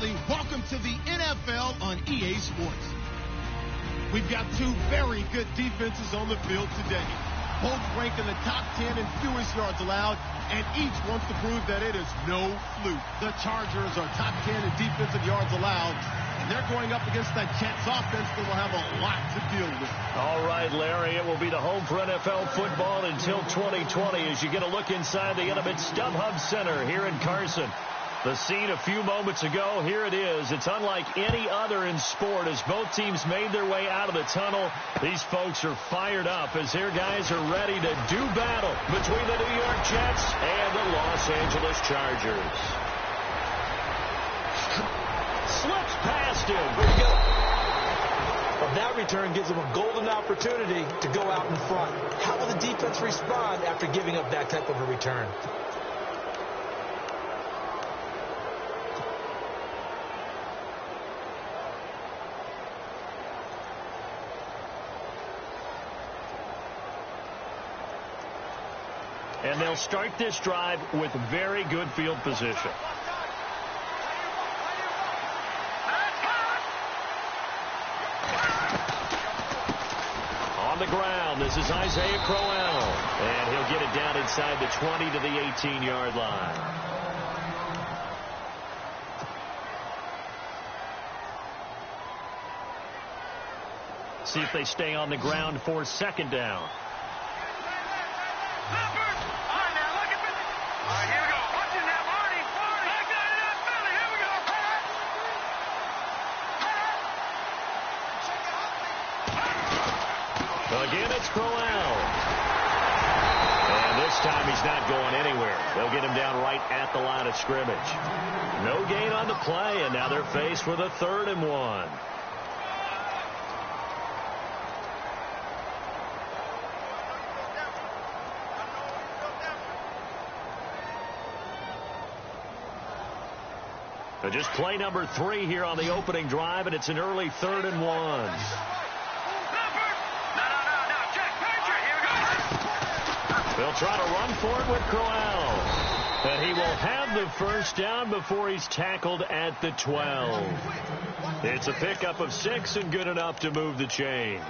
Bradley. Welcome to the NFL on EA Sports. We've got two very good defenses on the field today. Both rank in the top 10 in fewest yards allowed, and each wants to prove that it is no fluke. The Chargers are top 10 in defensive yards allowed, and they're going up against that Jets offense that will have a lot to deal with. All right, Larry, it will be the home for NFL football until 2020 as you get a look inside the intimate StubHub Center here in Carson. The scene a few moments ago, here it is. It's unlike any other in sport as both teams made their way out of the tunnel. These folks are fired up as their guys are ready to do battle between the New York Jets and the Los Angeles Chargers. Slips past him. There you go. Well, that return gives them a golden opportunity to go out in front. How will the defense respond after giving up that type of a return? And they'll start this drive with very good field position. On the ground, this is Isaiah Crowell. And he'll get it down inside the 20 to the 18-yard line. See if they stay on the ground for second down. Again, it's Crowell. And this time he's not going anywhere. They'll get him down right at the line of scrimmage. No gain on the play, and now they're faced with a 3rd and 1. But just play number 3 here on the opening drive, and it's an early 3rd and 1. They'll try to run for it with Crowell. And he will have the first down before he's tackled at the 12. It's a pickup of 6 and good enough to move the chains.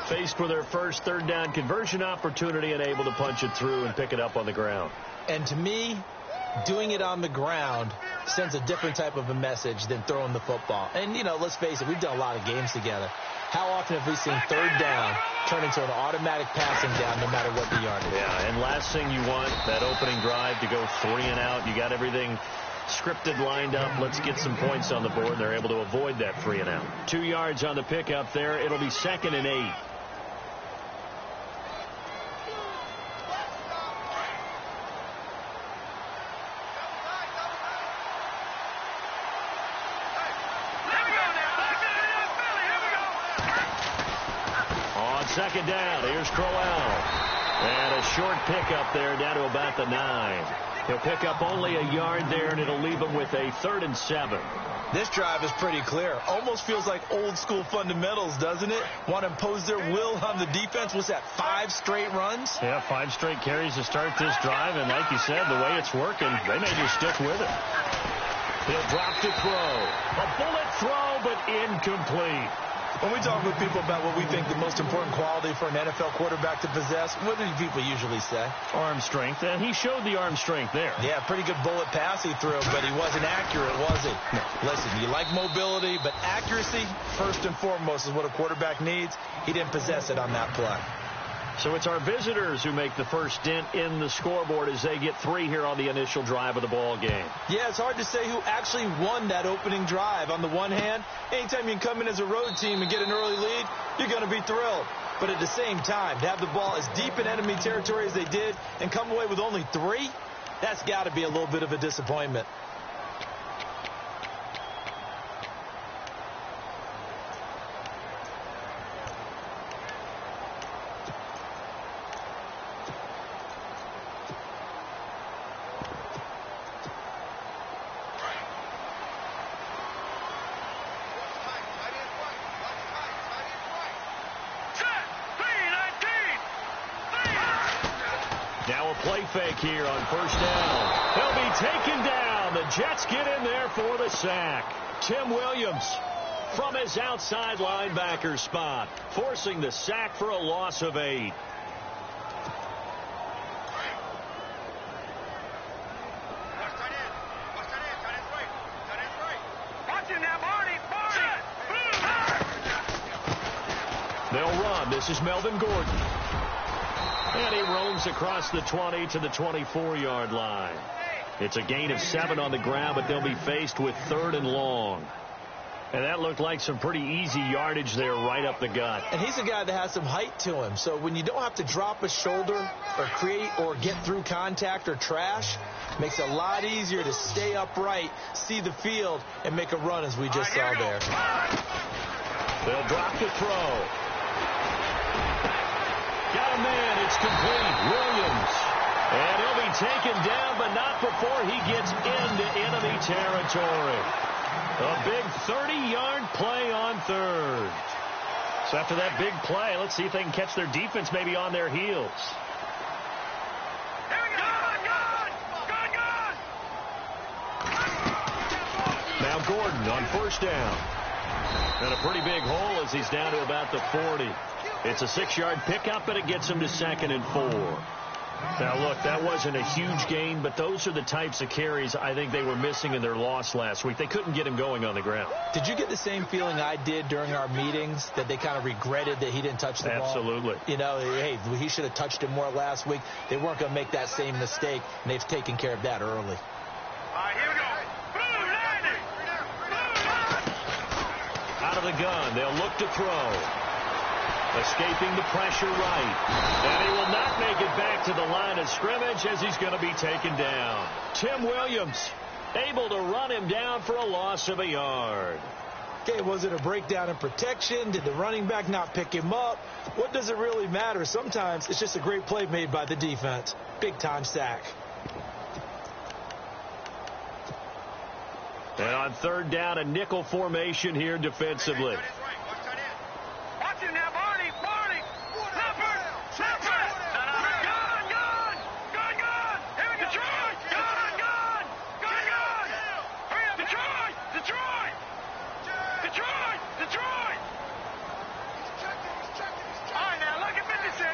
Faced with their first 3rd down conversion opportunity and able to punch it through and pick it up on the ground. And to me, doing it on the ground sends a different type of a message than throwing the football. And, you know, let's face it, we've done a lot of games together. How often have we seen 3rd down turn into an automatic passing down no matter what the yardage? Yeah, and last thing you want, that opening drive to go 3 and out. You got everything scripted, lined up. Let's get some points on the board. They're able to avoid that 3 and out. 2 yards on the pickup there. It'll be 2nd and 8. Second down, here's Crowell. And a short pickup there down to about the 9. He'll pick up only a yard there, and it'll leave him with a 3rd and 7. This drive is pretty clear. Almost feels like old school fundamentals, doesn't it? Want to impose their will on the defense. What's that, 5 straight runs? Yeah, 5 straight carries to start this drive. And like you said, the way it's working, they may just stick with it. He'll drop to throw. A bullet throw, but incomplete. When we talk with people about what we think the most important quality for an NFL quarterback to possess, what do people usually say? Arm strength, and he showed the arm strength there. Yeah, pretty good bullet pass he threw, but he wasn't accurate, was he? No. Listen, you like mobility, but accuracy, first and foremost, is what a quarterback needs. He didn't possess it on that play. So it's our visitors who make the first dent in the scoreboard as they get 3 here on the initial drive of the ball game. Yeah, it's hard to say who actually won that opening drive. On the one hand, anytime you can come in as a road team and get an early lead, you're going to be thrilled. But at the same time, to have the ball as deep in enemy territory as they did and come away with only 3, that's got to be a little bit of a disappointment. Now a play fake here on first down. He'll be taken down. The Jets get in there for the sack. Tim Williams from his outside linebacker spot, forcing the sack for a loss of 8. They'll run. This is Melvin Gordon. And he roams across the 20 to the 24-yard line. It's a gain of 7 on the ground, but they'll be faced with 3rd and long. And that looked like some pretty easy yardage there right up the gut. And he's a guy that has some height to him. So when you don't have to drop a shoulder or create or get through contact or trash, makes it a lot easier to stay upright, see the field, and make a run as we just saw there. They'll drop the throw. Got a man. It's complete. Williams. And he'll be taken down, but not before he gets into enemy territory. A big 30-yard play on 3rd. So after that big play, let's see if they can catch their defense maybe on their heels. Now Gordon on first down. And a pretty big hole as he's down to about the 40. It's a 6-yard pickup, but it gets him to 2nd and 4. Now, look, that wasn't a huge gain, but those are the types of carries I think they were missing in their loss last week. They couldn't get him going on the ground. Did you get the same feeling I did during our meetings, that they kind of regretted that he didn't touch the ball? Absolutely. You know, hey, he should have touched it more last week. They weren't going to make that same mistake, and they've taken care of that early. Here we go. Out of the gun, they'll look to throw. Escaping the pressure right. And he will not make it back to the line of scrimmage as he's going to be taken down. Tim Williams able to run him down for a loss of a yard. Okay, was it a breakdown in protection? Did the running back not pick him up? What does it really matter? Sometimes it's just a great play made by the defense. Big-time sack. And on 3rd down, a nickel formation here defensively. Watch him now, Barney. Snapper. Gun. Here we go. Detroit. Gun. Hurry up. Detroit. All right, now look at 56.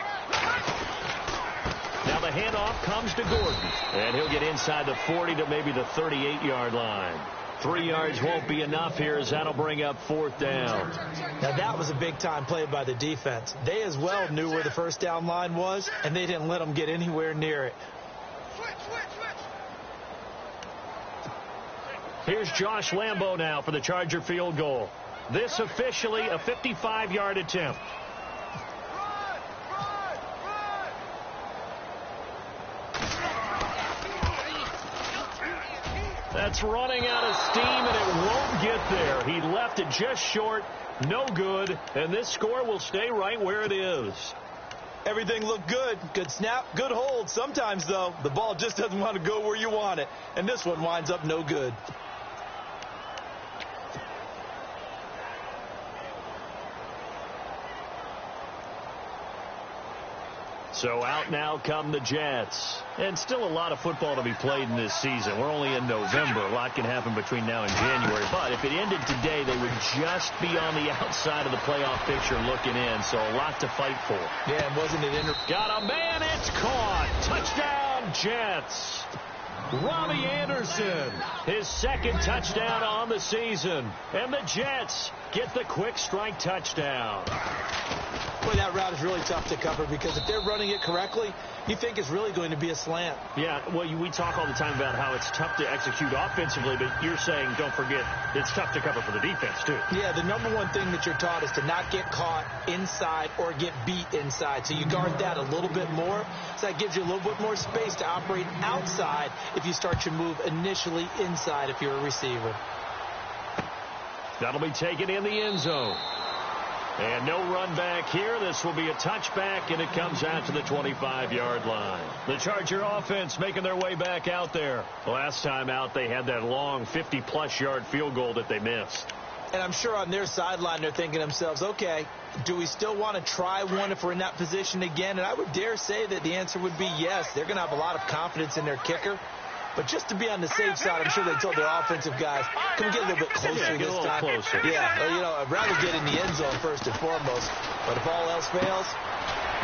Now the handoff comes to Gordon. And he'll get inside the 40 to maybe the 38-yard line. 3 yards won't be enough here as that'll bring up 4th down. Now that was a big-time play by the defense. They as well knew where the first down line was, and they didn't let them get anywhere near it. Here's Josh Lambo now for the Charger field goal. This officially a 55-yard attempt. That's running out of steam, and it won't get there. He left it just short, no good, and this score will stay right where it is. Everything looked good. Good snap, good hold. Sometimes, though, the ball just doesn't want to go where you want it, and this one winds up no good. So out now come the Jets. And still a lot of football to be played in this season. We're only in November. A lot can happen between now and January. But if it ended today, they would just be on the outside of the playoff picture looking in. So a lot to fight for. Yeah, and wasn't it Got a man. It's caught. Touchdown, Jets. Robbie Anderson, his 2nd touchdown on the season. And the Jets get the quick strike touchdown. Boy, that route is really tough to cover because if they're running it correctly, you think it's really going to be a slant. Yeah, well, we talk all the time about how it's tough to execute offensively, but you're saying, don't forget, it's tough to cover for the defense, too. Yeah, the number one thing that you're taught is to not get caught inside or get beat inside. So you guard that a little bit more. So that gives you a little bit more space to operate outside if you start your move initially inside if you're a receiver. That'll be taken in the end zone. And no run back here. This will be a touchback, and it comes out to the 25-yard line. The Charger offense making their way back out there. Last time out, they had that long 50-plus yard field goal that they missed. And I'm sure on their sideline they're thinking to themselves, okay, do we still want to try one if we're in that position again? And I would dare say that the answer would be yes. They're going to have a lot of confidence in their kicker. But just to be on the safe side, I'm sure they told their offensive guys, can we get a little bit closer this time? Closer. Yeah, well, you know, I'd rather get in the end zone first and foremost. But if all else fails,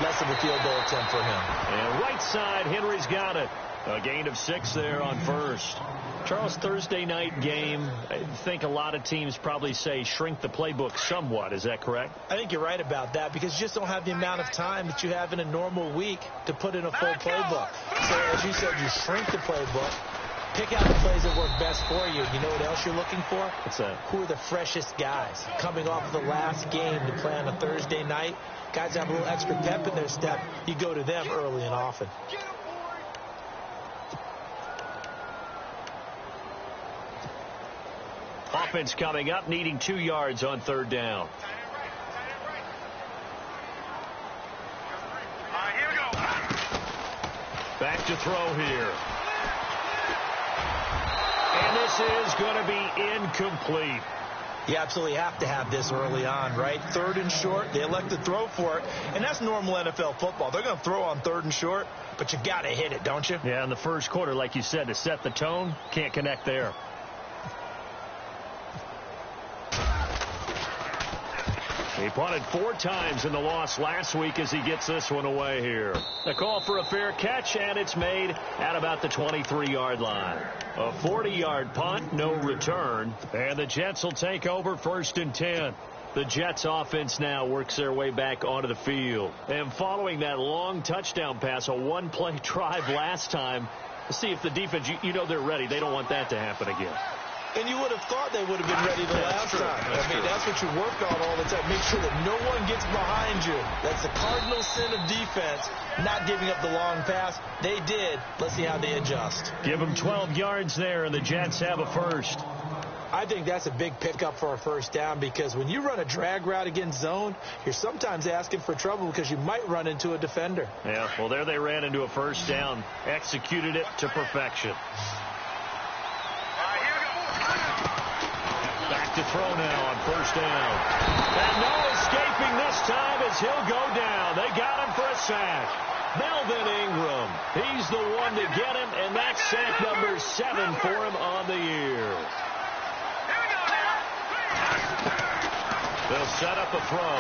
less of a field goal attempt for him. And right side, Henry's got it. A gain of 6 there on first. Charles, Thursday night game, I think a lot of teams probably say shrink the playbook somewhat. Is that correct? I think you're right about that because you just don't have the amount of time that you have in a normal week to put in a full playbook. So as you said, you shrink the playbook, pick out the plays that work best for you. You know what else you're looking for? What's that? Who are the freshest guys coming off the last game to play on a Thursday night? Guys have a little extra pep in their step. You go to them early and often. Offense coming up, needing 2 yards on third down. Here we go. Back to throw here. And this is going to be incomplete. You absolutely have to have this early on, right? Third and short, they elect to throw for it, and that's normal NFL football. They're going to throw on third and short, but you got to hit it, don't you? Yeah, in the first quarter, like you said, to set the tone, can't connect there. He punted 4 times in the loss last week as he gets this one away here. A call for a fair catch, and it's made at about the 23-yard line. A 40-yard punt, no return, and the Jets will take over 1st and 10. The Jets offense now works their way back onto the field. And following that long touchdown pass, a one-play drive last time, see if the defense, you know they're ready. They don't want that to happen again. And you would have thought they would have been ready the last time. I mean, that's what you work on all the time. Make sure that no one gets behind you. That's the cardinal sin of defense, not giving up the long pass. They did. Let's see how they adjust. Give them 12 yards there, and the Jets have a first. I think that's a big pickup for a first down because when you run a drag route against zone, you're sometimes asking for trouble because you might run into a defender. Yeah, well, there they ran into a first down, executed it to perfection. Back to throw now on first down. And no escaping this time as he'll go down. They got him for a sack. Melvin Ingram, he's the one to get him, and that's sack number 7 for him on the year. They'll set up a throw.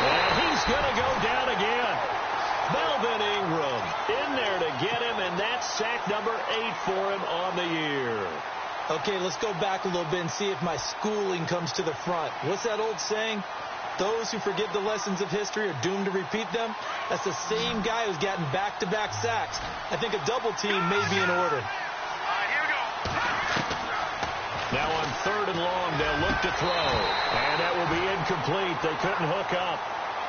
And he's going to go down again. Melvin Ingram in there to get him, and that's sack number 8 for him on the year. Okay, let's go back a little bit and see if my schooling comes to the front. What's that old saying? Those who forget the lessons of history are doomed to repeat them. That's the same guy who's gotten back-to-back sacks. I think a double team may be in order. Here we go. Now on 3rd and long, they'll look to throw. And that will be incomplete. They couldn't hook up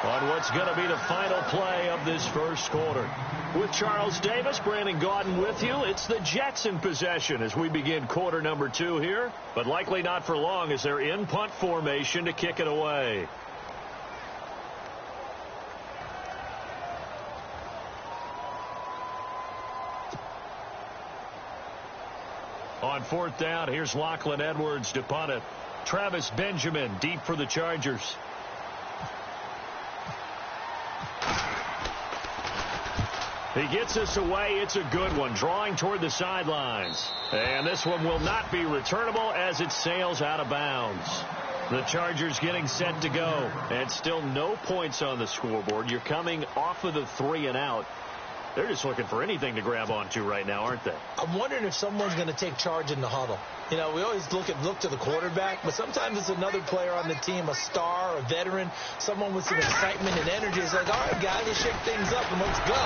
on what's going to be the final play of this first quarter. With Charles Davis, Brandon Gaudin with you. It's the Jets in possession as we begin quarter number 2 here, but likely not for long as they're in punt formation to kick it away. On 4th down, here's Lachlan Edwards to punt it. Travis Benjamin deep for the Chargers. He gets us away. It's a good one, drawing toward the sidelines. And this one will not be returnable as it sails out of bounds. The Chargers getting set to go. And still no points on the scoreboard. You're coming off of the 3 and out. They're just looking for anything to grab onto right now, aren't they? I'm wondering if someone's going to take charge in the huddle. You know, we always look to the quarterback, but sometimes it's another player on the team, a star, a veteran, someone with some excitement and energy. It's like, all right, guys, let's shake things up and let's go,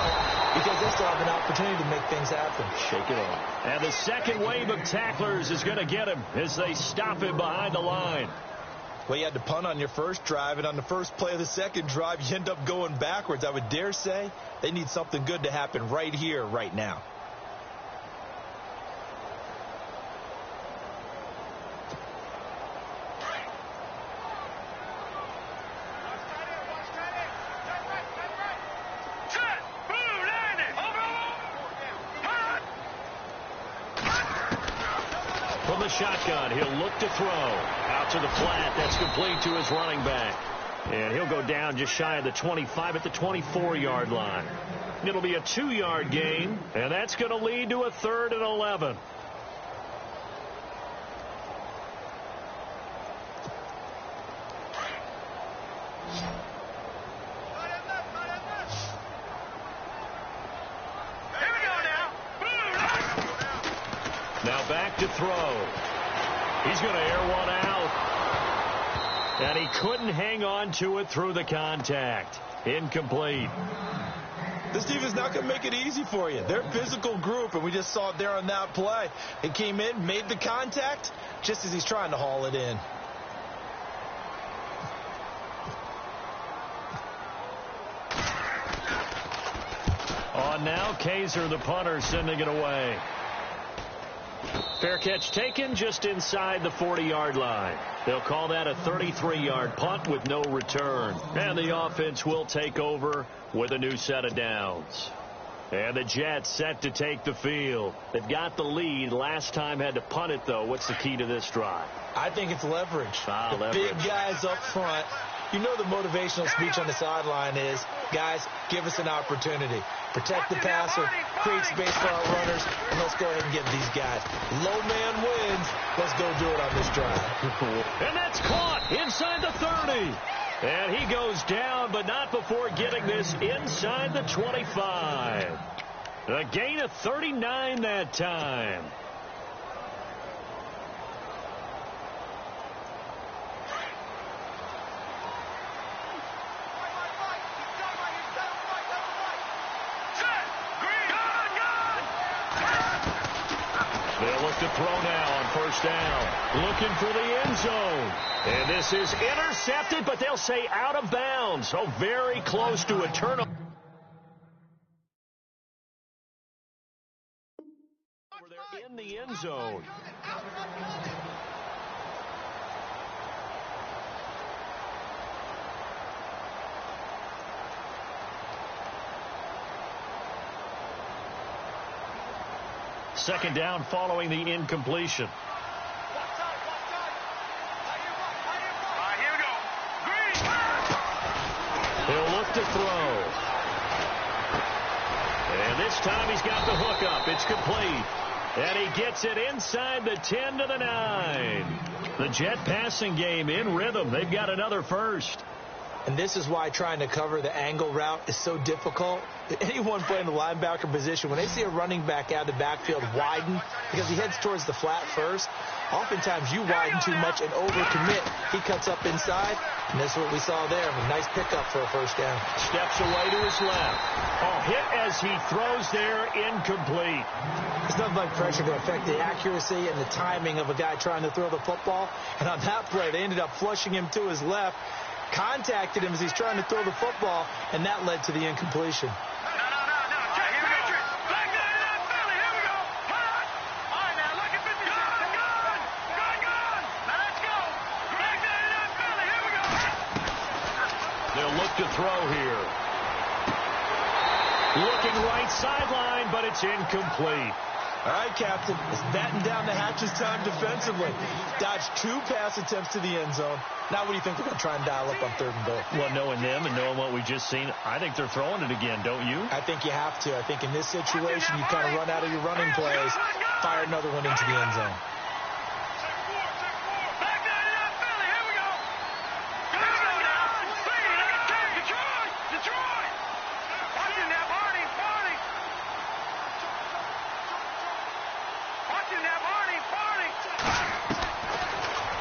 because they still have an opportunity to make things happen. Shake it up. And the second wave of tacklers is going to get him as they stop him behind the line. Well, you had to punt on your first drive, and on the first play of the second drive, you end up going backwards. I would dare say they need something good to happen right here, right now. From the shotgun, he'll look to throw. Out to the flat. That's complete to his running back. And he'll go down just shy of the 25 at the 24-yard line. It'll be a 2-yard gain, and that's going to lead to a 3rd and 11. Now back to throw. He's going to air one out. And he couldn't hang on to it through the contact. Incomplete. This defense not going to make it easy for you. They're a physical group, and we just saw it there on that play. He came in, made the contact, just as he's trying to haul it in. On now, Kaiser, the punter, sending it away. Fair catch taken just inside the 40-yard line. They'll call that a 33-yard punt with no return. And the offense will take over with a new set of downs. And the Jets set to take the field. They've got the lead. Last time had to punt it, though. What's the key to this drive? I think it's leverage. Leverage. Big guys up front. You know the motivational speech on the sideline is, guys, give us an opportunity. Protect the passer, create space for our runners, and let's go ahead and get these guys. Low man wins. Let's go do it on this drive. And that's caught inside the 30. And he goes down, but not before getting this inside the 25. A gain of 39 that time. They'll look to throw now on first down. Looking for the end zone. And this is intercepted, but they'll say out of bounds. So very close to a turnover. They're in the end zone. Second down following the incompletion. He'll look to throw. And this time he's got the hook up. It's complete. And he gets it inside the 10 to the 9. The Jet passing game in rhythm. They've got another first. And this is why trying to cover the angle route is so difficult. Anyone playing the linebacker position, when they see a running back out of the backfield widen because he heads towards the flat first, oftentimes you widen too much and overcommit. He cuts up inside, and that's what we saw there. A nice pickup for a first down. Steps away to his left. A hit as he throws there, incomplete. It's nothing like pressure to affect the accuracy and the timing of a guy trying to throw the football. And on that play, they ended up flushing him to his left, contacted him as he's trying to throw the football, and that led to the incompletion. They'll look to throw here. Looking right sideline, but it's incomplete. All right, Captain. It's batten down the hatches time defensively. Dodged 2 pass attempts to the end zone. Now what do you think they're going to try and dial up on 3rd and goal? Well, knowing them and knowing what we just seen, I think they're throwing it again, don't you? I think you have to. I think in this situation, you kind of run out of your running plays, fire another one into the end zone.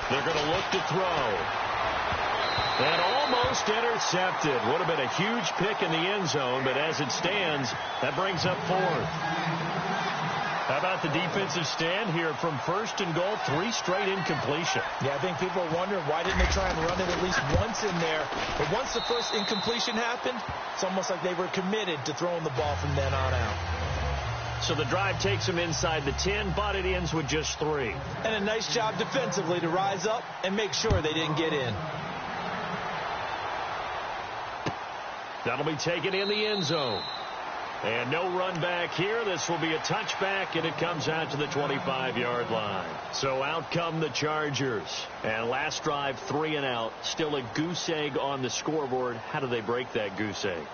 They're going to look to throw. And almost intercepted. Would have been a huge pick in the end zone, but as it stands, that brings up 4th. How about the defensive stand here from 1st and goal, 3 straight incompletion? Yeah, I think people are wondering why didn't they try and run it at least once in there. But once the first incompletion happened, it's almost like they were committed to throwing the ball from then on out. So the drive takes them inside the 10, but it ends with just 3. And a nice job defensively to rise up and make sure they didn't get in. That'll be taken in the end zone. And no run back here. This will be a touchback, and it comes out to the 25-yard line. So out come the Chargers. And last drive, 3 and out. Still a goose egg on the scoreboard. How do they break that goose egg?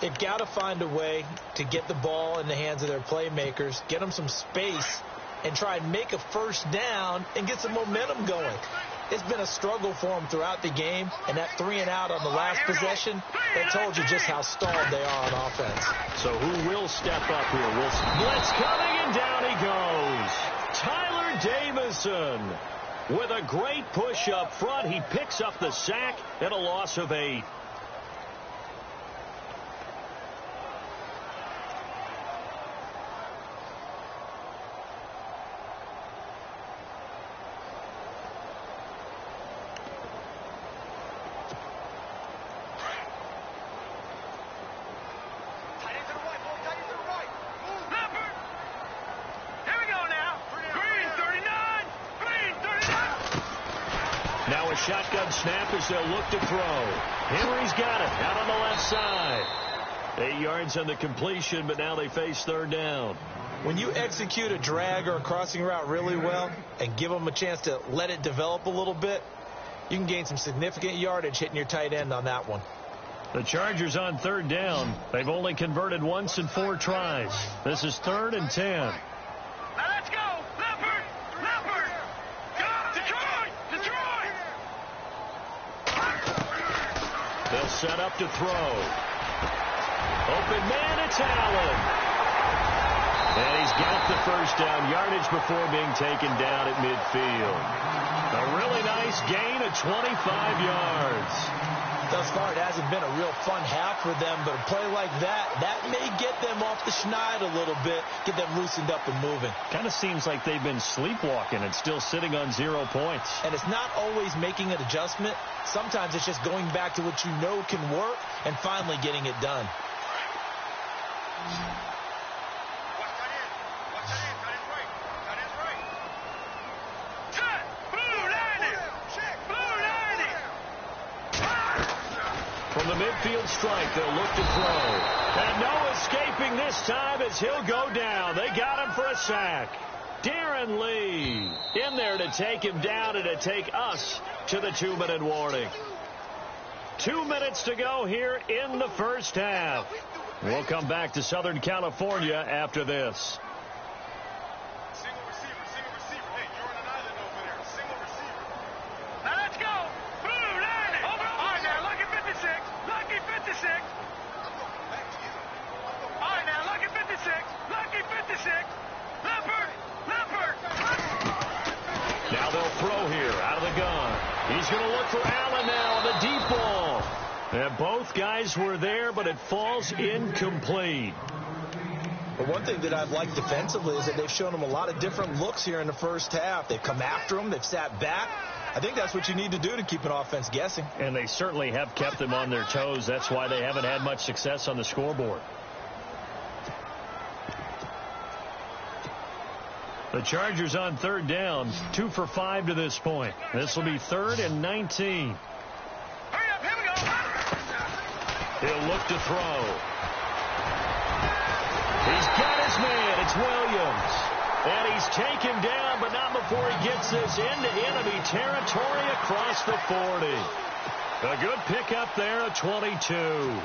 They've got to find a way to get the ball in the hands of their playmakers, get them some space, and try and make a first down and get some momentum going. It's been a struggle for them throughout the game, and that 3 and out on the last possession, that told you just how stalled they are on offense. So who will step up here? Blitz coming, and down he goes. Tyler Davison with a great push up front. He picks up the sack and a loss of 8. Now a shotgun snap as they'll look to throw. Henry's got it out on the left side. 8 yards on the completion, but now they face third down. When you execute a drag or a crossing route really well and give them a chance to let it develop a little bit, you can gain some significant yardage hitting your tight end on that one. The Chargers on third down. They've only converted once in 4 tries. This is 3rd and 10. Now let's go. Leopard. Leopard. Go. Detroit. Detroit. They'll set up to throw. Open man, it's Allen. And he's got the first down yardage before being taken down at midfield. A really nice gain of 25 yards. Thus far, it hasn't been a real fun half for them, but a play like that may get them off the schneid a little bit, get them loosened up and moving. Kind of seems like they've been sleepwalking and still sitting on 0 points. And it's not always making an adjustment. Sometimes it's just going back to what you know can work and finally getting it done. From the midfield strike, they'll look to throw. And no escaping this time as he'll go down. They got him for a sack. Darren Lee in there to take him down and to take us to the 2-minute warning. 2 minutes to go here in the first half. We'll come back to Southern California after this. Single receiver. Hey, you're on an island over there. Single receiver. Now let's go. Blue line it. All right, now lucky 56. Lucky 56. All right, now lucky 56. Lucky 56. Leopard. Leopard. Now they'll throw here out of the gun. He's going to look for Allen now on the deep ball. And both guys were there, but it falls incomplete. But one thing that I've liked defensively is that they've shown them a lot of different looks here in the first half. They've come after them. They've sat back. I think that's what you need to do to keep an offense guessing. And they certainly have kept them on their toes. That's why they haven't had much success on the scoreboard. The Chargers on third down, 2 for 5 to this point. This will be 3rd and 19. Hurry up, here we go. He'll look to throw. He's got his man. It's Williams. And he's taken down, but not before he gets this into enemy territory across the 40. A good pickup there at 22.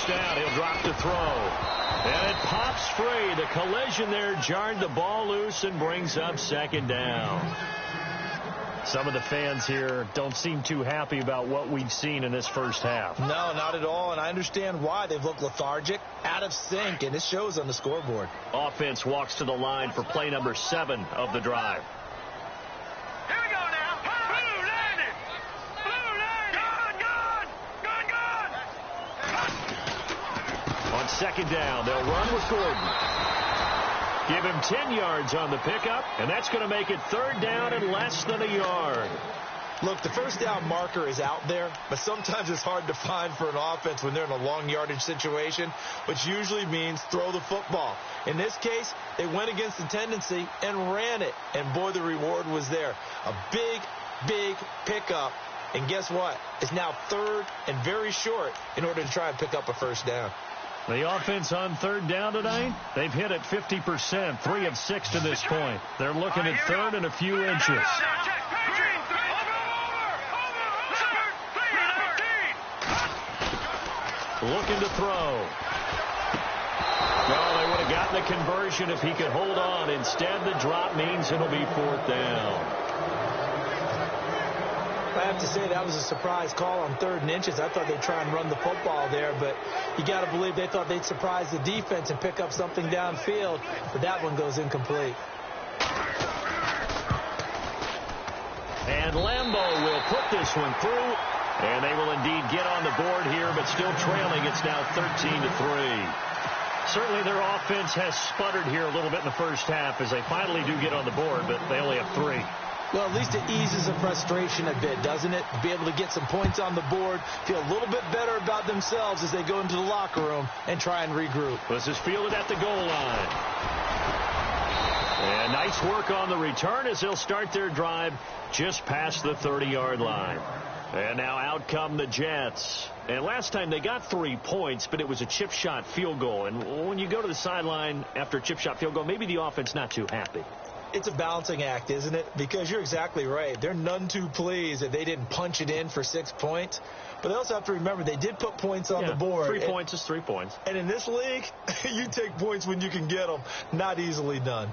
Down, he'll drop to throw. And it pops free. The collision there jarred the ball loose and brings up 2nd down. Some of the fans here don't seem too happy about what we've seen in this first half. No, not at all, and I understand why. They've looked lethargic, out of sync, and it shows on the scoreboard. Offense walks to the line for play number 7 of the drive. Here we go now. Blue landed. Blue landed. Gone. On 2nd down, they'll run with Gordon. Give him 10 yards on the pickup, and that's going to make it 3rd down and less than a yard. Look, the first down marker is out there, but sometimes it's hard to find for an offense when they're in a long yardage situation, which usually means throw the football. In this case, they went against the tendency and ran it, and boy, the reward was there. A big, big pickup, and guess what? It's now third and very short in order to try and pick up a first down. The offense on third down tonight, they've hit it 50%, 3 of 6 to this point. They're looking at third and a few inches. Looking to throw. Well, they would have gotten the conversion if he could hold on. Instead, the drop means it'll be fourth down. I have to say that was a surprise call on third and inches. I thought they'd try and run the football there, but you got to believe they thought they'd surprise the defense and pick up something downfield, but that one goes incomplete. And Lambeau will put this one through, and they will indeed get on the board here, but still trailing. It's now 13-3. Certainly their offense has sputtered here a little bit in the first half as they finally do get on the board, but they only have 3. Well, at least it eases the frustration a bit, doesn't it? Be able to get some points on the board, feel a little bit better about themselves as they go into the locker room and try and regroup. This is fielded at the goal line. And nice work on the return as they'll start their drive just past the 30-yard line. And now out come the Jets. And last time they got 3 points, but it was a chip shot field goal. And when you go to the sideline after a chip shot field goal, maybe the offense not too happy. It's a balancing act, isn't it? Because you're exactly right. They're none too pleased that they didn't punch it in for 6 points. But they also have to remember they did put points on the board. 3 points is 3 points. And in this league, you take points when you can get them. Not easily done.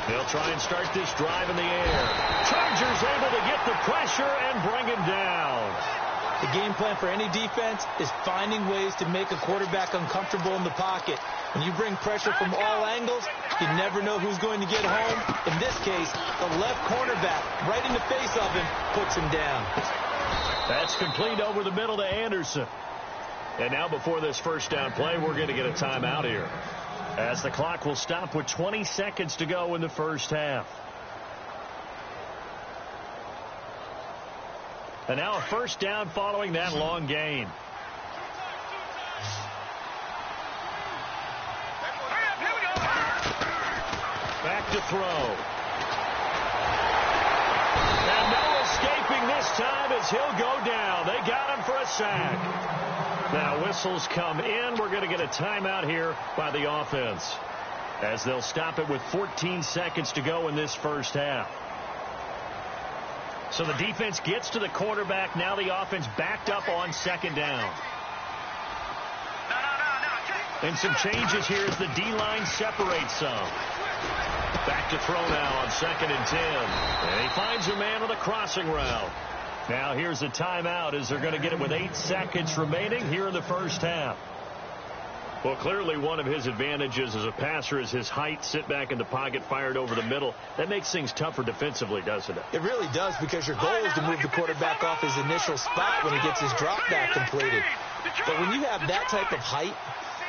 They'll try and start this drive in the air. Chargers able to get the pressure and bring him down. The game plan for any defense is finding ways to make a quarterback uncomfortable in the pocket. When you bring pressure from all angles, you never know who's going to get home. In this case, the left cornerback right in the face of him puts him down. That's complete over the middle to Anderson. And now before this first down play, we're going to get a timeout here, as the clock will stop with 20 seconds to go in the first half. And now a first down following that long gain. Back to throw. And no escaping this time as he'll go down. They got him for a sack. Now whistles come in. We're going to get a timeout here by the offense, as they'll stop it with 14 seconds to go in this first half. So the defense gets to the quarterback. Now the offense backed up on second down. And some changes here as the D-line separates some. Back to throw now on 2nd and 10. And he finds a man on the crossing route. Now here's a timeout as they're going to get it with 8 seconds remaining here in the first half. Well, clearly one of his advantages as a passer is his height. Sit back in the pocket, fired over the middle. That makes things tougher defensively, doesn't it? It really does, because your goal is to move the quarterback off his initial spot when he gets his drop back completed. But when you have that type of height,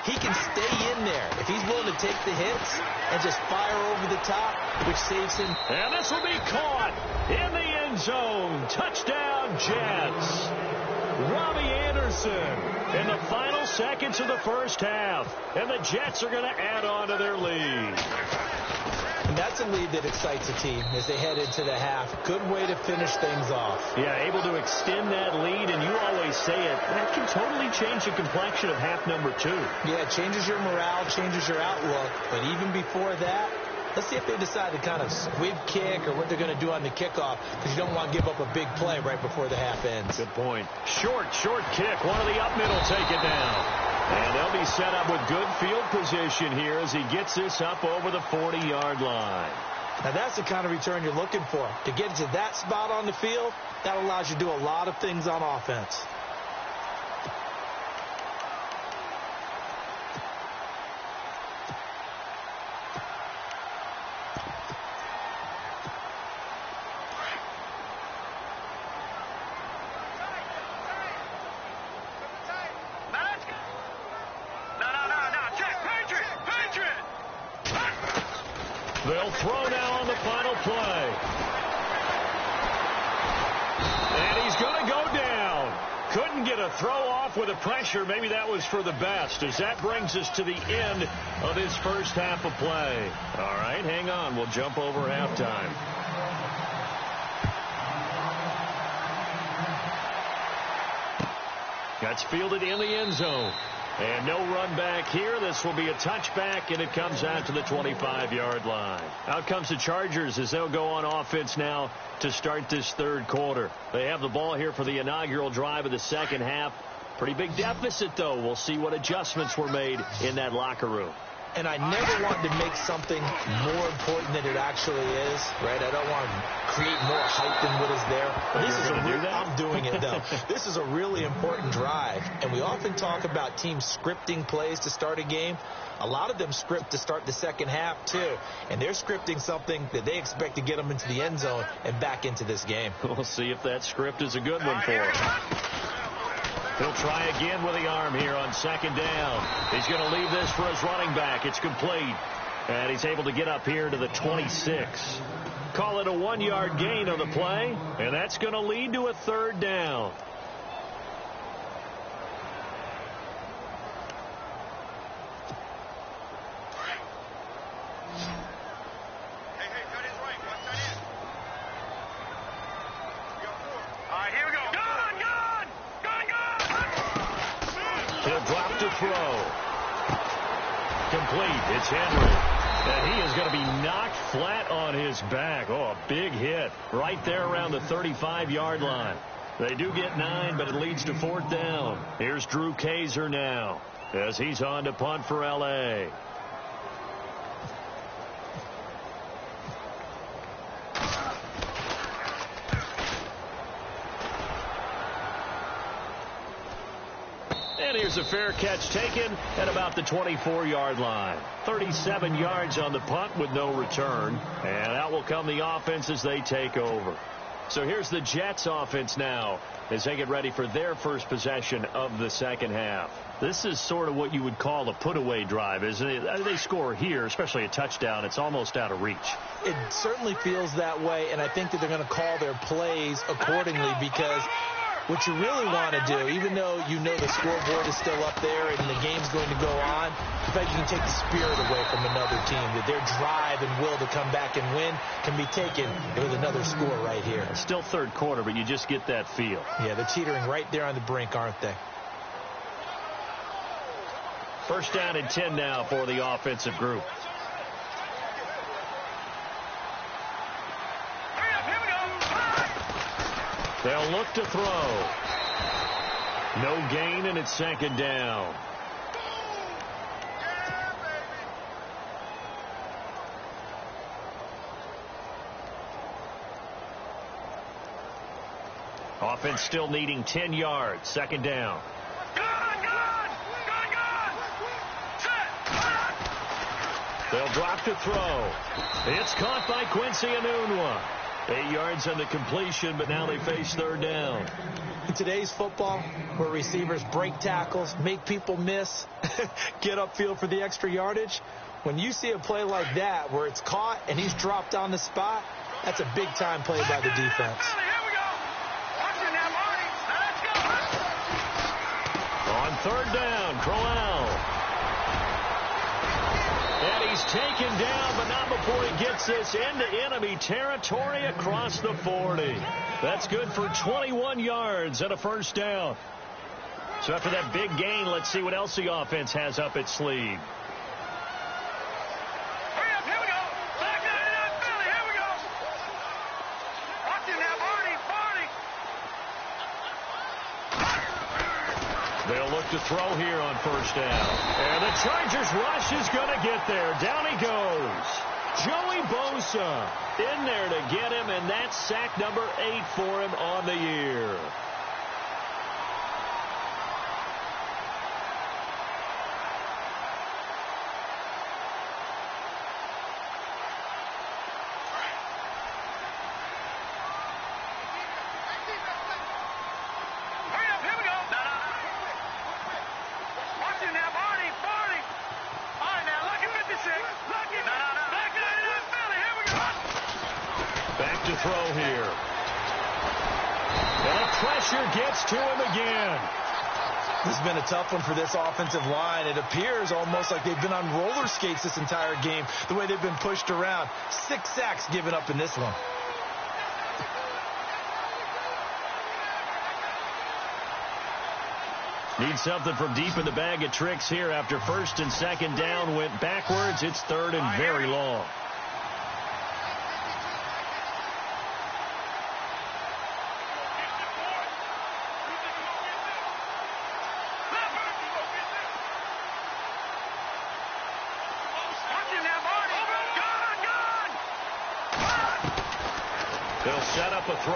he can stay in there if he's willing to take the hits and just fire over the top, which saves him. And this will be caught in the end zone. Touchdown, Jets. Robbie Anderson in the final seconds of the first half. And the Jets are going to add on to their lead. And that's a lead that excites a team as they head into the half. Good way to finish things off. Yeah, able to extend that lead, and you always say it, that can totally change the complexion of half number 2. Yeah, it changes your morale, changes your outlook. But even before that, let's see if they decide to kind of squib kick or what they're going to do on the kickoff, because you don't want to give up a big play right before the half ends. Good point. Short kick. One of the up middle take it down. And they'll be set up with good field position here as he gets this up over the 40-yard line. Now that's the kind of return you're looking for. To get to that spot on the field, that allows you to do a lot of things on offense. They'll throw now on the final play. And he's going to go down. Couldn't get a throw off with the pressure. Maybe that was for the best, as that brings us to the end of this first half of play. All right, hang on. We'll jump over halftime. That's fielded in the end zone. And no run back here. This will be a touchback, and it comes out to the 25-yard line. Out comes the Chargers as they'll go on offense now to start this third quarter. They have the ball here for the inaugural drive of the second half. Pretty big deficit, though. We'll see what adjustments were made in that locker room. And I never want to make something more important than it actually is, right? I don't want to create more hype than what is there. I'm doing it, though. This is a really important drive, and we often talk about teams scripting plays to start a game. A lot of them script to start the second half, too, and they're scripting something that they expect to get them into the end zone and back into this game. We'll see if that script is a good one for them. He'll try again with the arm here on second down. He's going to leave this for his running back. It's complete. And he's able to get up here to the 26. Call it a 1-yard gain on the play. And that's going to lead to a third down. Hey, cut his right. Watch that in. We got 4. All right, here we go. Gun! He'll drop to throw. Complete. It's Henry. And he is going to be knocked flat on his back. Oh, a big hit right there around the 35-yard line. They do get 9, but it leads to fourth down. Here's Drew Kaiser now as he's on to punt for L.A. And here's a fair catch taken at about the 24-yard line. 37 yards on the punt with no return. And out will come the offense as they take over. So here's the Jets offense now as they get ready for their first possession of the second half. This is sort of what you would call a put-away drive, isn't it? They score here, especially a touchdown. It's almost out of reach. It certainly feels that way, and I think that they're going to call their plays accordingly, because what you really want to do, even though you know the scoreboard is still up there and the game's going to go on, in fact, you can take the spirit away from another team, that their drive and will to come back and win can be taken with another score right here. It's still third quarter, but you just get that feel. Yeah, they're teetering right there on the brink, aren't they? First down and 10 now for the offensive group. They'll look to throw. No gain, and it's second down. Offense still needing 10 yards. Second down. They'll drop to throw. It's caught by Quincy Enunwa. 8 yards on the completion, but now they face third down. In today's football, where receivers break tackles, make people miss, get upfield for the extra yardage, when you see a play like that where it's caught and he's dropped on the spot, that's a big-time play by the defense. On third down, Crowell. And he's taken down, but not before he gets this into enemy territory across the 40. That's good for 21 yards and a first down. So after that big gain, let's see what else the offense has up its sleeve. They'll look to throw here on first down. And the Chargers rush is going to get there. Down he goes. Joey Bosa in there to get him, and that's sack number 8 for him on the year. throw here. And pressure gets to him again. This has been a tough one for this offensive line. It appears almost like they've been on roller skates this entire game, the way they've been pushed around. 6 sacks given up in this one. Need something from deep in the bag of tricks here after first and second down went backwards. It's third and very long. They'll set up a throw.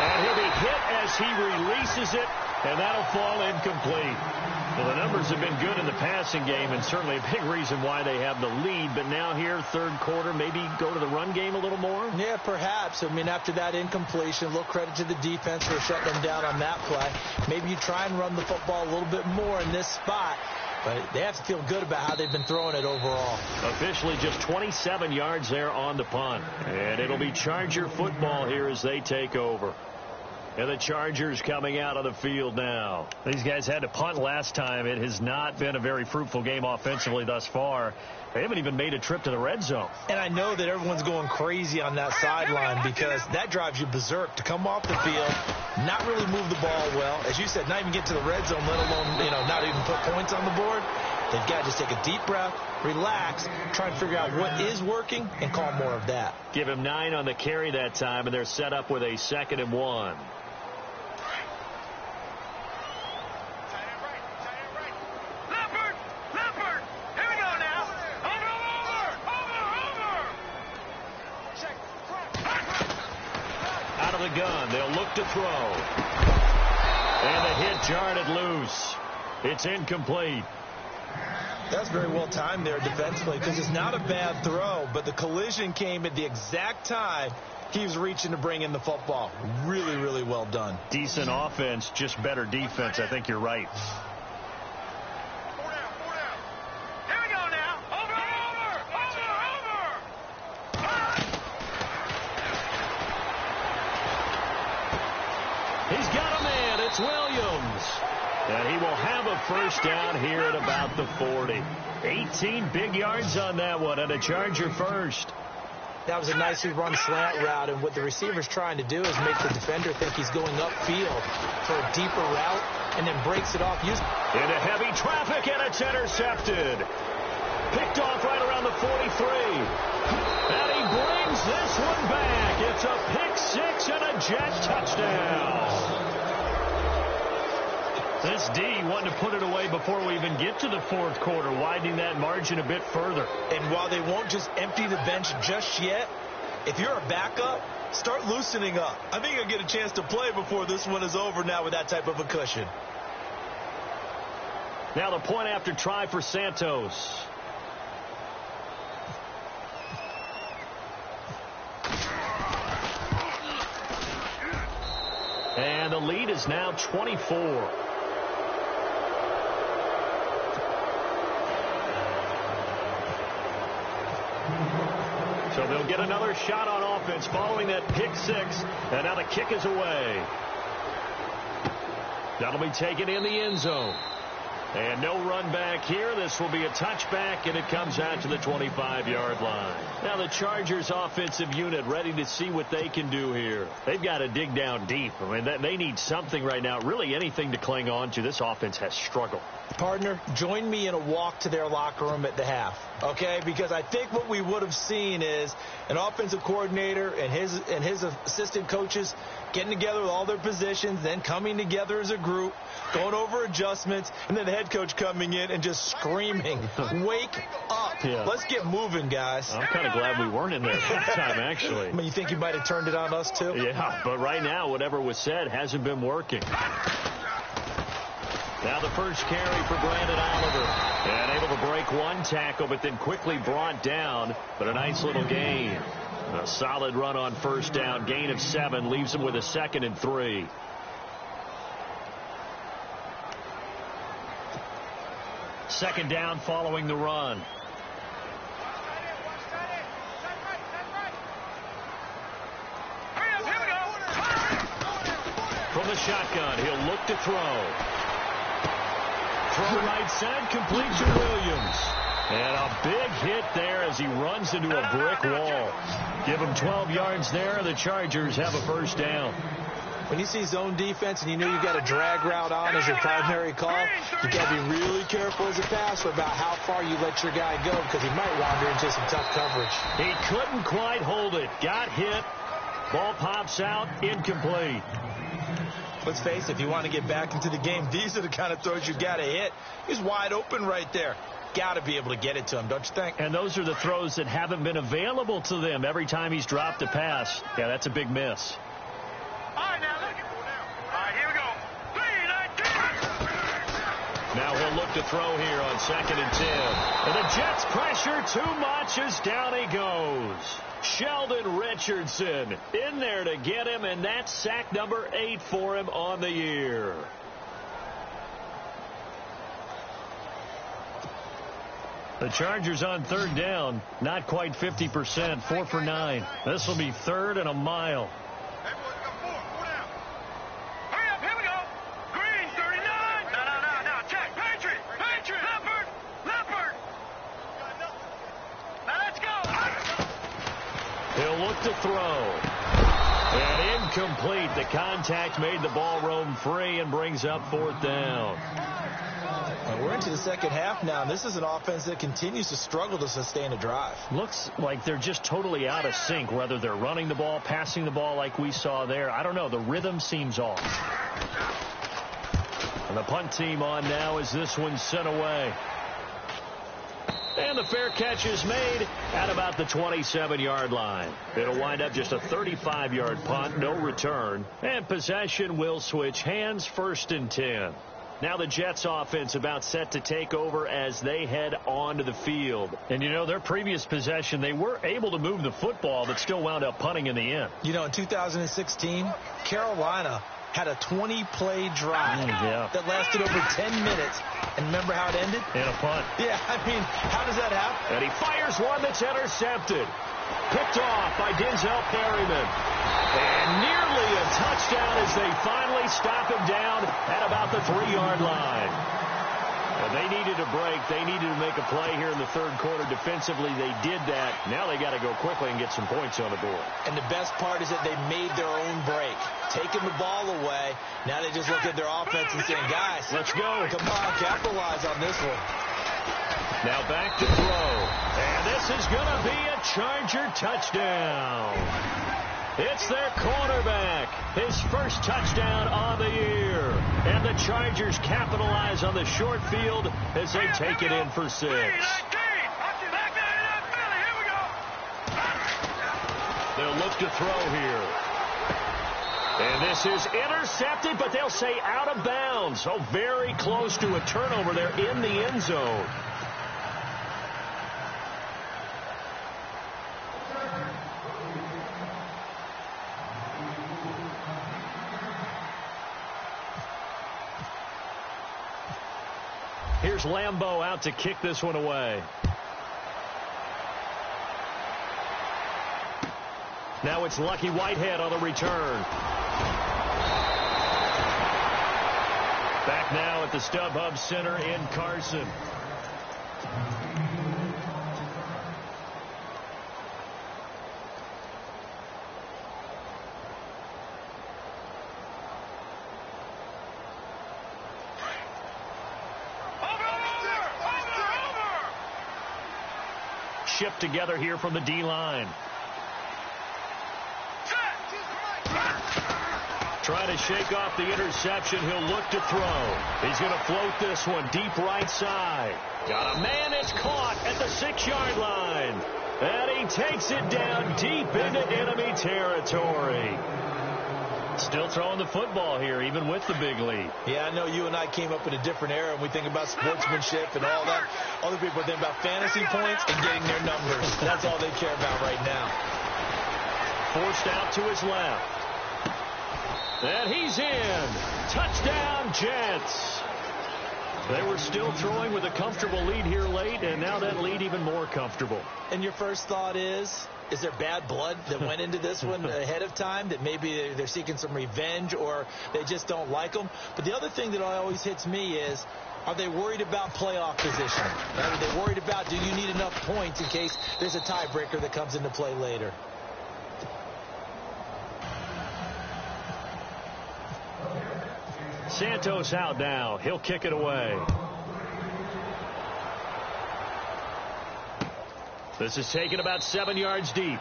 And he'll be hit as he releases it, and that'll fall incomplete. Well, the numbers have been good in the passing game, and certainly a big reason why they have the lead. But now here, third quarter, maybe go to the run game a little more? Yeah, perhaps. I mean, after that incompletion, a little credit to the defense for shutting them down on that play. Maybe you try and run the football a little bit more in this spot. But they have to feel good about how they've been throwing it overall. Officially just 27 yards there on the punt. And it'll be Charger football here as they take over. And the Chargers coming out of the field now. These guys had to punt last time. It has not been a very fruitful game offensively thus far. They haven't even made a trip to the red zone. And I know that everyone's going crazy on that sideline because that drives you berserk to come off the field, not really move the ball well. As you said, not even get to the red zone, let alone, not even put points on the board. They've got to just take a deep breath, relax, try and figure out what is working, and call more of that. Give him 9 on the carry that time, and they're set up with a 2nd and 1. The gun. They'll look to throw. And the hit jarred it loose. It's incomplete. That's very well timed there defensively because it's not a bad throw, but the collision came at the exact time he was reaching to bring in the football. Really, really well done. Decent offense, just better defense. I think you're right. Williams. And he will have a first down here at about the 40. 18 big yards on that one, and a Charger first. That was a nicely run slant route, and what the receiver's trying to do is make the defender think he's going upfield for a deeper route, and then breaks it off. Into heavy traffic, and it's intercepted. Picked off right around the 43. And he brings this one back. It's a pick six and a Jet touchdown. This D wanting to put it away before we even get to the fourth quarter, widening that margin a bit further. And while they won't just empty the bench just yet, if you're a backup, start loosening up. I think you'll get a chance to play before this one is over now with that type of a cushion. Now the point after try for Santos. And the lead is now 24. So they'll get another shot on offense following that pick six. And now the kick is away. That'll be taken in the end zone. And no run back here. This will be a touchback, and it comes out to the 25-yard line. Now the Chargers offensive unit ready to see what they can do here. They've got to dig down deep. I mean, they need something right now, really anything to cling on to. This offense has struggled. Partner, join me in a walk to their locker room at the half, okay? Because I think what we would have seen is an offensive coordinator and his assistant coaches getting together with all their positions, then coming together as a group, going over adjustments, and then the head coach coming in and just screaming, wake up. Yeah. Let's get moving, guys. I'm kind of glad we weren't in there that time, actually. I mean, you think you might have turned it on us, too? Yeah, but right now, whatever was said hasn't been working. Now the first carry for Brandon Oliver. And able to break one tackle, but then quickly brought down. But a nice little gain. A solid run on first down. Gain of 7 leaves him with a 2nd and 3. Second down following the run. shotgun. He'll look to throw. Throw right side, complete to Williams. And a big hit there as he runs into a brick wall. Give him 12 yards there. The Chargers have a first down. When you see zone defense and you know you've got a drag route on as your primary call, you got to be really careful as a passer about how far you let your guy go because he might wander into some tough coverage. He couldn't quite hold it. Got hit. Ball pops out. Incomplete. Let's face it, if you want to get back into the game, these are the kind of throws you got to hit. He's wide open right there. Got to be able to get it to him, don't you think? And those are the throws that haven't been available to them every time he's dropped a pass. Yeah, that's a big miss. All right, now look. All right, here we go. 3-19. Now he'll look to throw here on 2nd and 10. And the Jets pressure too much as down he goes. Sheldon Richardson in there to get him, and that's sack number 8 for him on the year. The Chargers on 3rd down, not quite 50%, 4 for 9. This will be 3rd and a mile. He'll look to throw. And incomplete. The contact made the ball roam free and brings up 4th down. And we're into the second half now, and this is an offense that continues to struggle to sustain a drive. Looks like they're just totally out of sync, whether they're running the ball, passing the ball like we saw there. I don't know. The rhythm seems off. And the punt team on now as this one's sent away. And the fair catch is made at about the 27-yard line. It'll wind up just a 35-yard punt, no return. And possession will switch hands, 1st and 10. Now the Jets offense about set to take over as they head onto the field. And, you know, their previous possession, they were able to move the football, but still wound up punting in the end. You know, in 2016, Carolina had a 20-play drive that lasted over 10 minutes. And remember how it ended? In a punt. Yeah, I mean, how does that happen? And he fires one that's intercepted. Picked off by Denzel Perryman. And nearly a touchdown as they finally stop him down at about the 3-yard line. And they needed a break. They needed to make a play here in the 3rd quarter. Defensively, they did that. Now they got to go quickly and get some points on the board. And the best part is that they made their own break. Taking the ball away. Now they just look at their offense and saying, guys, let's go. Come on, capitalize on this one. Now back to throw. And this is going to be a Charger touchdown. It's their quarterback. His first touchdown on the year. And the Chargers capitalize on the short field as they take it in for 6. They'll look to throw here. And this is intercepted, but they'll say out of bounds. So very close to a turnover there in the end zone. Here's Lambeau out to kick this one away. Now it's Lucky Whitehead on the return. Back now at the StubHub Center in Carson. Shipped together here from the D-line. Trying to shake off the interception. He'll look to throw. He's going to float this one deep right side. Got a man. It's caught at the 6-yard line. And he takes it down deep into enemy territory. Still throwing the football here, even with the big lead. Yeah, I know you and I came up in a different era, and we think about sportsmanship and all that. Other people think about fantasy points and getting their numbers. That's all they care about right now. Forced out to his left. And he's in. Touchdown, Jets. They were still throwing with a comfortable lead here late, and and now that lead even more comfortable. And your first thought is there bad blood that went into this one ahead of time, that maybe they're seeking some revenge or they just don't like them? But the other thing that always hits me is, are they worried about playoff position? Are they worried about, do you need enough points in case there's a tiebreaker that comes into play later? Santos out now. He'll kick it away. This is taken about 7 yards deep.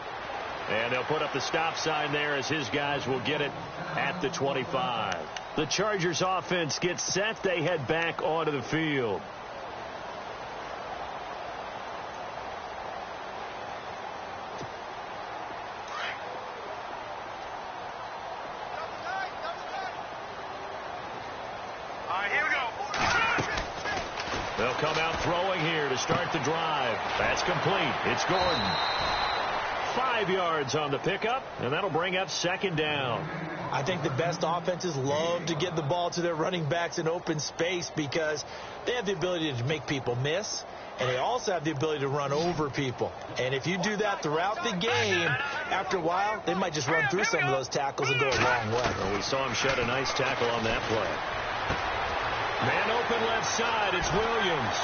And they'll put up the stop sign there as his guys will get it at the 25. The Chargers offense gets set. They head back onto the field. They'll come out throwing here to start the drive. That's complete. It's Gordon. 5 yards on the pickup, and that'll bring up second down. I think the best offenses love to get the ball to their running backs in open space because they have the ability to make people miss, and they also have the ability to run over people. And if you do that throughout the game, after a while, they might just run through some of those tackles and go a long way. Well, we saw him shed a nice tackle on that play. Man open left side, it's Williams.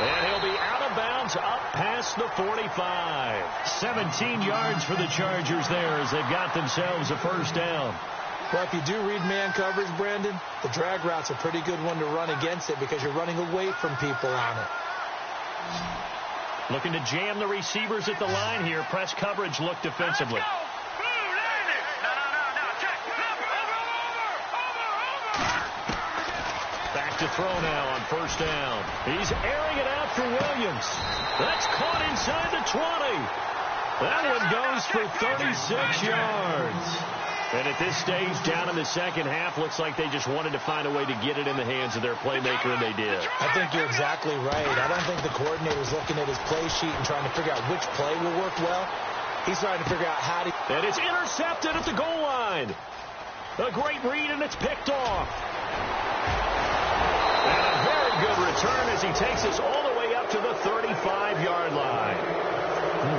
And he'll be out of bounds up past the 45. 17 yards for the Chargers there as they've got themselves a first down. Well, if you do read man coverage, Brandon, the drag route's a pretty good one to run against it because you're running away from people on it. Looking to jam the receivers at the line here. Press coverage look defensively. To throw now on first down. He's airing it out for Williams. That's caught inside the 20. That one goes for 36 yards. And at this stage, down in the second half, looks like they just wanted to find a way to get it in the hands of their playmaker, and they did. I think you're exactly right. I don't think the coordinator's looking at his play sheet and trying to figure out which play will work well. He's trying to figure out how to... And it's intercepted at the goal line. A great read, and it's picked off. And a very good return as he takes us all the way up to the 35-yard line.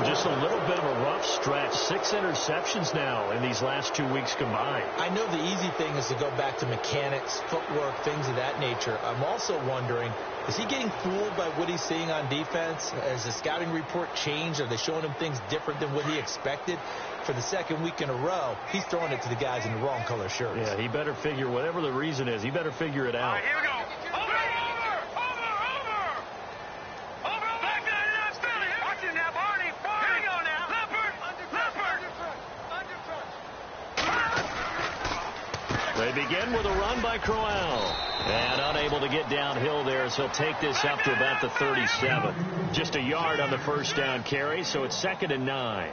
Just a little bit of a rough stretch. 6 interceptions now in these last 2 weeks combined. I know the easy thing is to go back to mechanics, footwork, things of that nature. I'm also wondering, is he getting fooled by what he's seeing on defense? Has the scouting report changed? Are they showing him things different than what he expected? For the second week in a row, he's throwing it to the guys in the wrong color shirts. Yeah, he better figure, whatever the reason is, he better figure it out. All right, here we go. Over. Back to the Philly. Watching now, Barney. Here we go now. Leopard. They begin with a run by Crowell. And unable to get downhill there, so he'll take this up to about the 37. Just a yard on the first down carry, so it's 2nd and 9.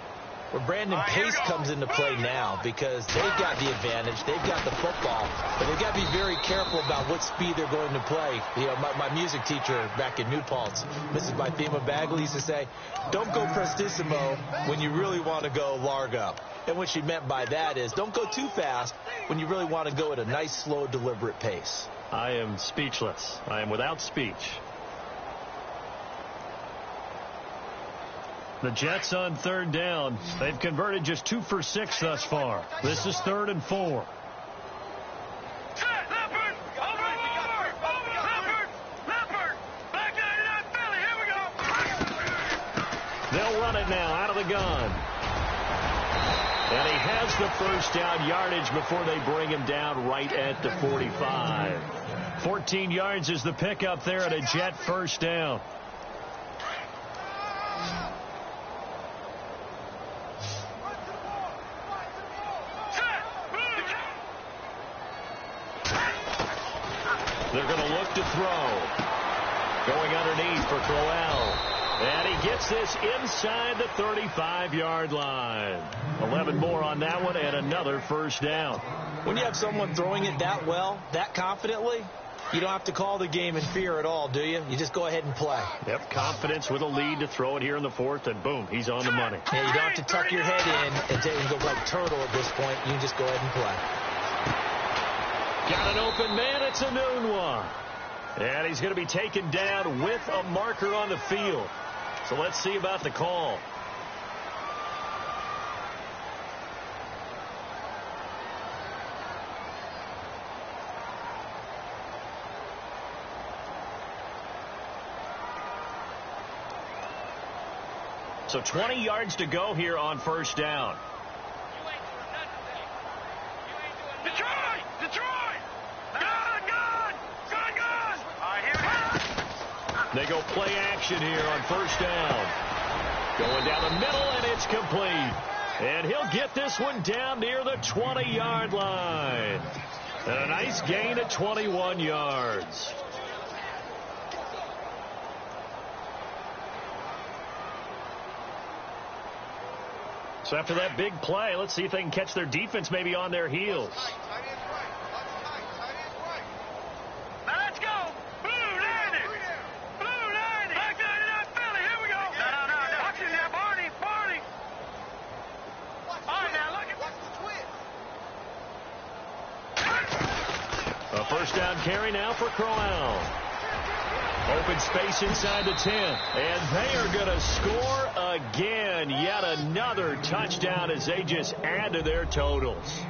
Well, Brandon, pace comes into play now because they've got the advantage. They've got the football, but they've got to be very careful about what speed they're going to play. You know, my music teacher back in New Paltz, Mrs. Bythema Bagley, used to say, don't go prestissimo when you really want to go largo. And what she meant by that is don't go too fast when you really want to go at a nice, slow, deliberate pace. I am speechless. I am without speech. The Jets on 3rd down. They've converted just 2 for 6 thus far. This is 3rd and 4. Leopard. Over. Leopard. Back to the Philly. Here we go. They'll run it now out of the gun. And he has the first down yardage before they bring him down right at the 45. 14 yards is the pickup there at a Jet first down. They're going to look to throw. Going underneath for Crowell. And he gets this inside the 35-yard line. 11 more on that one and another first down. When you have someone throwing it that well, that confidently, you don't have to call the game in fear at all, do you? You just go ahead and play. Yep, confidence with a lead to throw it here in the 4th, and boom, he's on the money. Yeah, you don't have to tuck your head in and go like turtle at this point. You can just go ahead and play. Got an open man. It's a noon one. And he's going to be taken down with a marker on the field. So let's see about the call. So 20 yards to go here on first down. Detroit! Detroit! Gun! They go play action here on first down. Going down the middle, and it's complete. And he'll get this one down near the 20-yard line. And a nice gain of 21 yards. So after that big play, let's see if they can catch their defense maybe on their heels. Let's go! Blue landing! Blue landing! Back down to that Philly. Here we go. No. Watch it now, Barney. All right, now, look at A first down carry now for Crowell. Open space inside the 10. And they are going to score again. Yet another touchdown as they just add to their totals.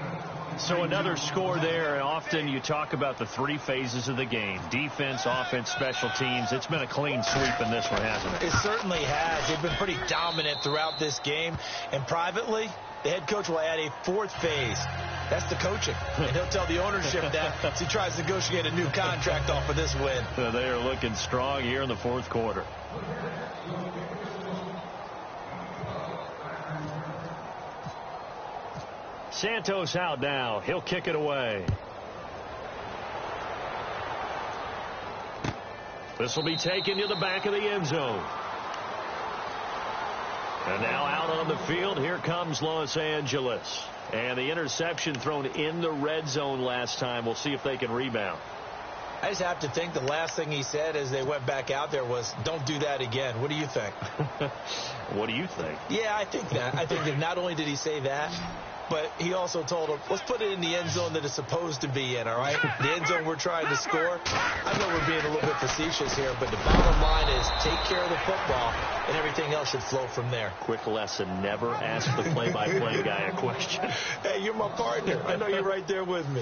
So another score there. Often you talk about the three phases of the game. Defense, offense, special teams. It's been a clean sweep in this one, hasn't it? It certainly has. They've been pretty dominant throughout this game. And privately, the head coach will add a fourth phase. That's the coaching. And he'll tell the ownership that as he tries to negotiate a new contract off of this win. So they are looking strong here in the fourth quarter. Santos out now. He'll kick it away. This will be taken to the back of the end zone. And now out on the field, here comes Los Angeles. And the interception thrown in the red zone last time. We'll see if they can rebound. I just have to think the last thing he said as they went back out there was, don't do that again. What do you think? What do you think? Yeah, I think that. I think that not only did he say that, but he also told him, let's put it in the end zone that it's supposed to be in, all right? The end zone we're trying to score. I know we're being a little bit facetious here, but the bottom line is take care of the football, and everything else should flow from there. Quick lesson, never ask the play-by-play guy a question. Hey, you're my partner. I know you're right there with me.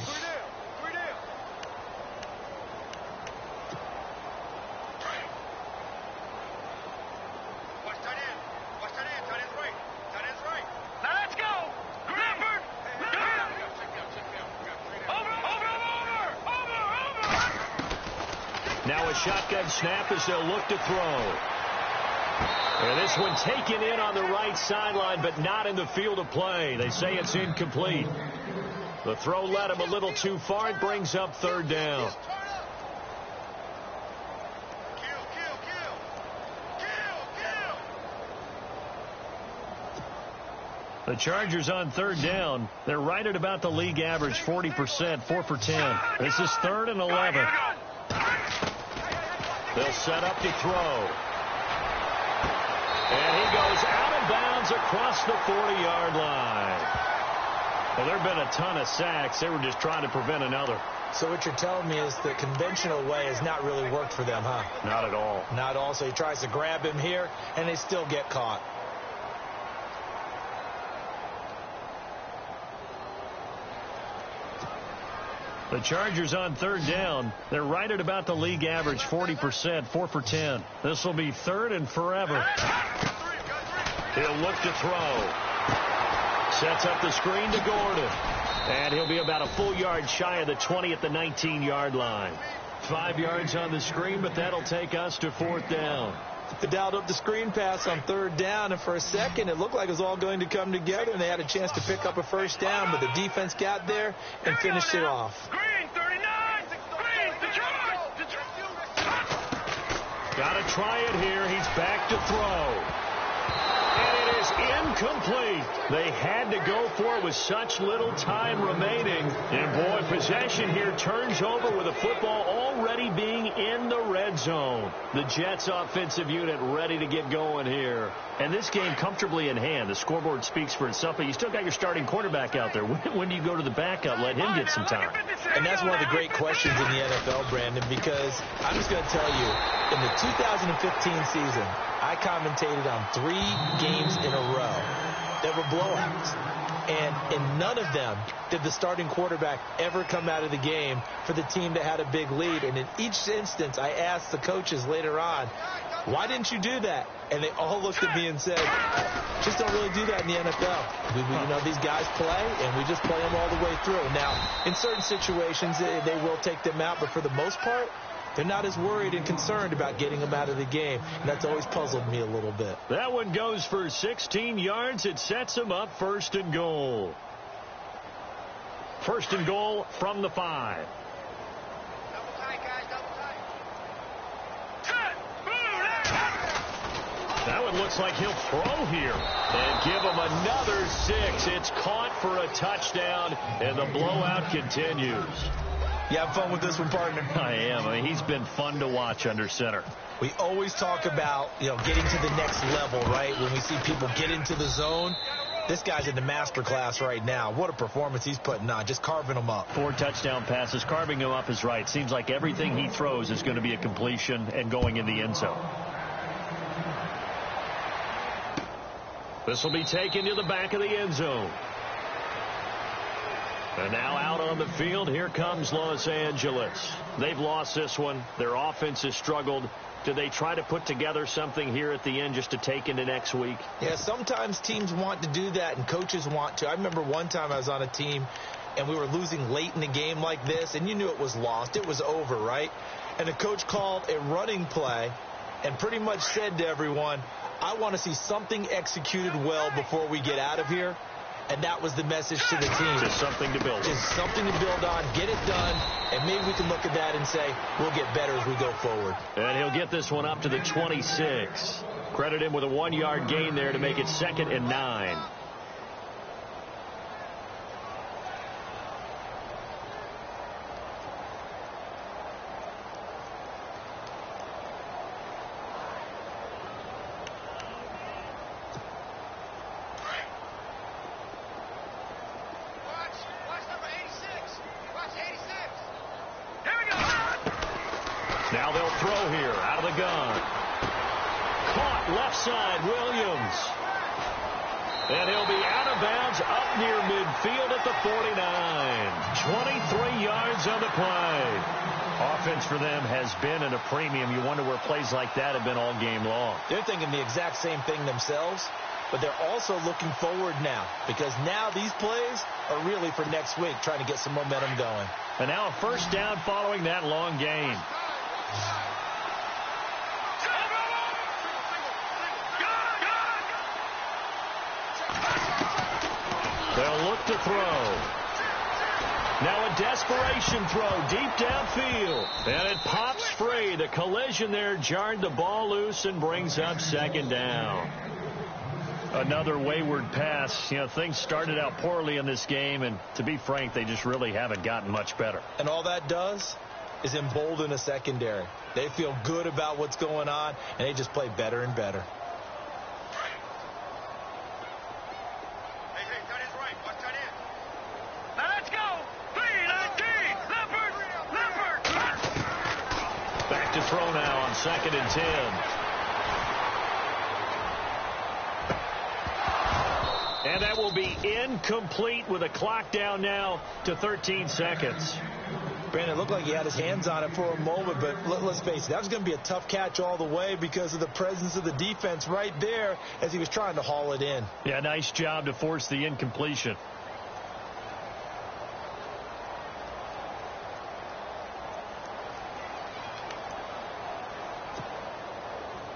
Now a shotgun snap as they'll look to throw. And this one taken in on the right sideline, but not in the field of play. They say it's incomplete. The throw led him a little too far. It brings up third down. The Chargers on third down. They're right at about the league average, 40%, 4 for 10. This is 3rd and 11. They'll set up to throw. And he goes out of bounds across the 40-yard line. Well, there have been a ton of sacks. They were just trying to prevent another. So what you're telling me is the conventional way has not really worked for them, huh? Not at all. Not at all. So he tries to grab him here, and they still get caught. The Chargers on third down. They're right at about the league average, 40%, 4 for 10. This will be 3rd and forever. He'll look to throw. Sets up the screen to Gordon. And he'll be about a full yard shy of the 20 at the 19-yard line. 5 yards on the screen, but that'll take us to 4th down. They dialed up the screen pass on 3rd down, and for a second it looked like it was all going to come together, and they had a chance to pick up a first down, but the defense got there and finished it off. Green, 39! Green, Detroit! Got to try it here. He's back to throw. And it is incomplete. They had to go for it with such little time remaining. And, boy, possession here turns over with the football already being in the red zone. The Jets offensive unit ready to get going here. And this game comfortably in hand. The scoreboard speaks for itself, but you still got your starting quarterback out there. When do you go to the backup? Let him get some time. And that's one of the great questions in the NFL, Brandon, because I'm just going to tell you, in the 2015 season, I commentated on 3 games in a row that were blowouts. And in none of them did the starting quarterback ever come out of the game for the team that had a big lead. And in each instance, I asked the coaches later on, why didn't you do that? And they all looked at me and said, just don't really do that in the NFL. These guys play, and we just play them all the way through. Now, in certain situations, they will take them out, but for the most part, they're not as worried and concerned about getting them out of the game. And that's always puzzled me a little bit. That one goes for 16 yards. It sets them up 1st and goal. 1st and goal from the 5. Double tight, guys, double tight. That one looks like he'll throw here and give him another 6. It's caught for a touchdown, and the blowout continues. You have fun with this one, partner? I am. I mean, he's been fun to watch under center. We always talk about, getting to the next level, right? When we see people get into the zone, this guy's in the master class right now. What a performance he's putting on, just carving them up. 4 touchdown passes. Carving him up is right. Seems like everything he throws is going to be a completion and going in the end zone. This will be taken to the back of the end zone. And now out on the field, here comes Los Angeles. They've lost this one. Their offense has struggled. Do they try to put together something here at the end just to take into next week? Yeah, sometimes teams want to do that and coaches want to. I remember one time I was on a team and we were losing late in a game like this, and you knew it was lost. It was over, right? And the coach called a running play and pretty much said to everyone, I want to see something executed well before we get out of here. And that was the message to the team. Just something to build on. Just something to build on, get it done, and maybe we can look at that and say, we'll get better as we go forward. And he'll get this one up to the 26. Credit him with a 1-yard gain there to make it 2nd and 9. Now they'll throw here out of the gun. Caught left side, Williams. And he'll be out of bounds up near midfield at the 49. 23 yards on the play. Offense for them has been at a premium. You wonder where plays like that have been all game long. They're thinking the exact same thing themselves, but they're also looking forward now because now these plays are really for next week, trying to get some momentum going. And now a 1st down following that long gain. They'll look to throw. Now a desperation throw deep downfield. And it pops free. The collision there jarred the ball loose and brings up 2nd down. Another wayward pass. Things started out poorly in this game, and to be frank, they just really haven't gotten much better. And all that does is embolden a secondary. They feel good about what's going on, and they just play better and better. Hey, tight end's right. Watch tight end. Now let's go. 3-19. Leopard. Back to throw now on 2nd and 10. And that will be incomplete with a clock down now to 13 seconds. Brandon, it looked like he had his hands on it for a moment, but let's face it, that was going to be a tough catch all the way because of the presence of the defense right there as he was trying to haul it in. Yeah, nice job to force the incompletion.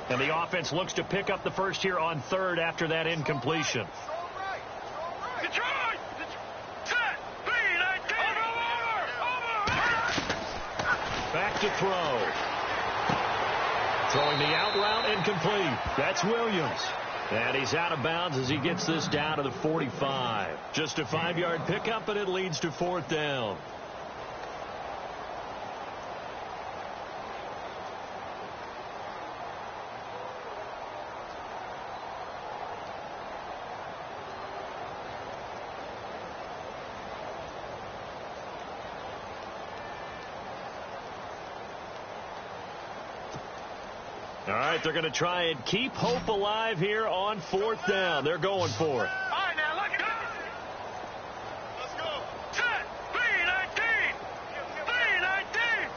And the offense looks to pick up the first here on 3rd after that incompletion. Detroit! Set! 3-19. Back to throw. Throwing the out route incomplete. That's Williams. And he's out of bounds as he gets this down to the 45. Just a 5-yard pickup, and it leads to 4th down. All right, they're going to try and keep hope alive here on 4th down. They're going for it. All right, now, look at this. Let's go. Set. 3-19. 3-19.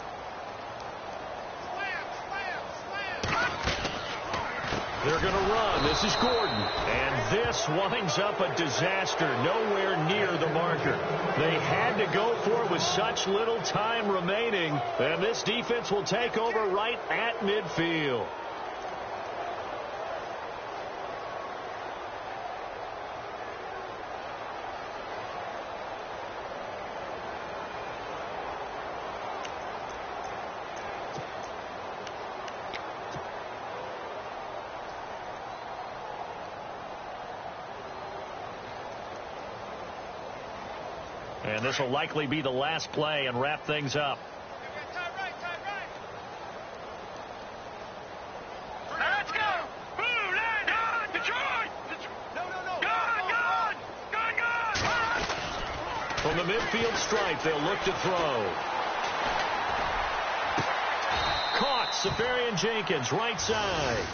They're going to run. This is Gordon. And this winds up a disaster. Nowhere near the marker. They had to go for it with such little time remaining. And this defense will take over right at midfield. And this will likely be the last play and wrap things up. Let's go. Boom, land, on, Detroit. No. Gone. From the midfield stripe, they'll look to throw. Caught. Safarian Jenkins, right side.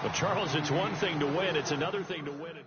But, Charles, it's one thing to win. It's another thing to win it.